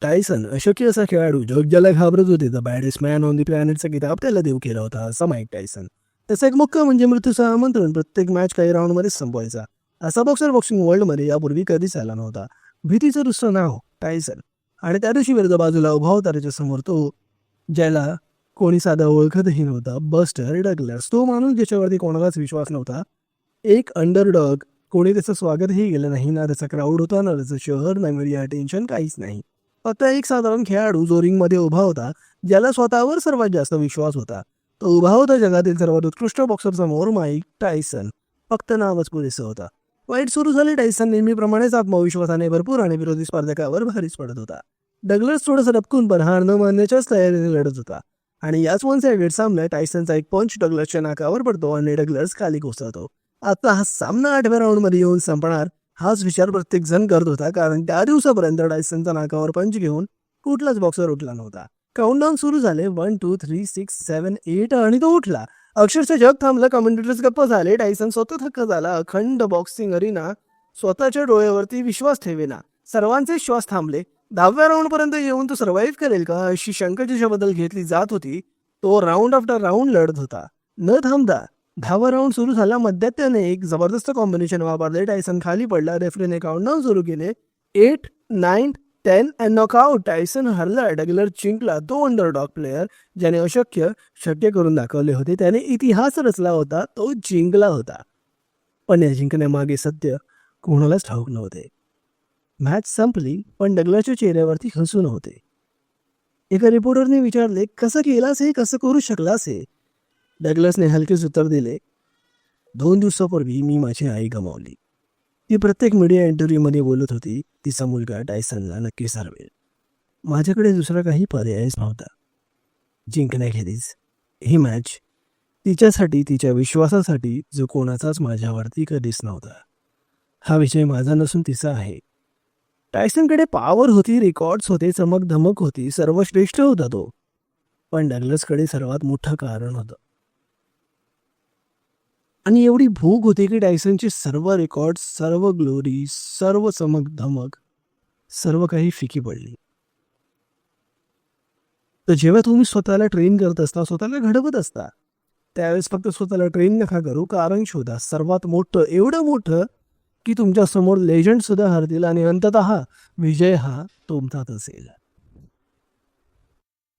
Tyson अशक्य असा खेळाडू जग ज्याला घाबरत होते, द बॅडेस्ट मॅन ऑन द प्लॅनेटचा किताब त्याला देऊ केला होता असा माईक टायसन. त्याचा एक मुख्य म्हणजे मृत्यूचं आमंत्रण, प्रत्येक मॅच काही राऊंडमध्येच संपवायचा. असा बॉक्सर बॉक्सिंग वर्ल्डमध्ये यापूर्वी कधीच आला नव्हता. भीतीचं दुसरं नाव टायसन. आणि त्या दिवशी विरुद्ध बाजूला उभा होता त्याच्यासमोर तो ज्याला कोणी साधा ओळखतही नव्हता, बस्टर डगलस. तो माणूस ज्याच्यावरती कोणालाच विश्वास नव्हता, एक अंडरडॉग. कोणी त्याचं स्वागतही केलं नाही, ना त्याचा क्राऊड होता, ना त्याचं शहर, ना मीडिया अटेन्शन, काहीच नाही. फक्त एक साधारण खेळाडू जो रिंगमध्ये उभा होता, ज्याला स्वतःवर सर्वात जास्त विश्वास होता. तो उभा होता जगातील सर्वात उत्कृष्ट बॉक्सरसमोर, माईक टायसन. फक्त नावच पुरेसं होता. वाईट सुरू झाले. टायसन नेहमीप्रमाणेच आत्मविश्वासाने भरपूर आणि विरोधी स्पर्धकावर भारीच पडत होता. डगलस थोडंसं रपकून पण हार न मानण्याच्याच तयारीने लढत होता. आणि याच वन साइडेड सामन्यात टायसनचा एक पंच डगलसच्या नाकावर पडतो आणि डगलस खाली कोसळतो. आता हा सामना 8व्या राऊंडमध्ये येऊन संपणार हाच विचार प्रत्येक जण करत होता, कारण त्या दिवसापर्यंत टायसनच्या नाकावर पंच घेऊन कुठलाच बॉक्सर उठला नव्हता. काउंटडाऊन सुरू झाले. 1 2 3 6 7 8 आणि तो उठला. अक्षरशः जग थांबलं. कमेंटेटर्स गप्प झाले. टायसन स्वतः थक्क झाला. अखंड बॉक्सिंग अरिना स्वतःच्या डोळ्यावरती विश्वास ठेवेना. सर्वांचे श्वास थांबले. 10व्या राऊंडपर्यंत येऊन तो सर्व्हाइव्ह करेल का अशी शंका ज्याच्याबद्दल घेतली जात होती, तो राऊंड आफ्टर राऊंड लढत होता न थांबता. 10वा राऊंड सुरू झाला. मध्यात त्याने एक जबरदस्त कॉम्बिनेशन वापरले. टायसन खाली पडला. रेफरीने काउंटडाऊन सुरू केले. 8 9 10 अँड नॉकआउट. टायसन हरला. डगलस जिंकला. तो अंडरडॉग प्लेयर ज्याने अशक्य शक्य करून दाखवले होते, त्याने इतिहास रचला होता, तो जिंकला होता. पण या जिंकण्यामागे सत्य कोणालाच ठाऊक नव्हते. मॅच संपली, पण डगलसच्या चेहऱ्यावरती हसू नव्हते. एका रिपोर्टरने विचारले, कसं केलास हे, कसं करू शकलास हे? डगलसने हलकेच उत्तर दिले, 2 दिवसापूर्वी मी माझी आई गमावली. ती प्रत्येक मीडिया इंटरव्ह्यूमध्ये बोलत होती, तिचा मुलगा टायसनला नक्कीच हरवेल. माझ्याकडे दुसरा काही पर्यायच नव्हता. जिंकण्याखेरीज ही मॅच तिच्यासाठी, तिच्या विश्वासासाठी, जो कोणाचाच माझ्यावरती कधीच नव्हता. हा विजय माझा नसून तिचा आहे. टायसनकडे पॉवर होती, रेकॉर्ड्स होते, चमकधमक होती, सर्वश्रेष्ठ होता तो. पण डगलसकडे सर्वात मोठं कारण होतं. आणि एवढी भूक होती की टायसनचे सर्व रेकॉर्ड, सर्व ग्लोरी, सर्व चमकधमक, सर्व काही फिकी पडली. तर जेव्हा तुम्ही स्वतःला ट्रेन करत असता, स्वतःला घडवत असता, त्यावेळेस फक्त स्वतःला ट्रेन नका करू, कारण शोधा सर्वात मोठं, एवढं मोठं की तुमच्या समोर लेजंड सुद्धा हरतील आणि अंततः विजय हा तुमचाच असेल.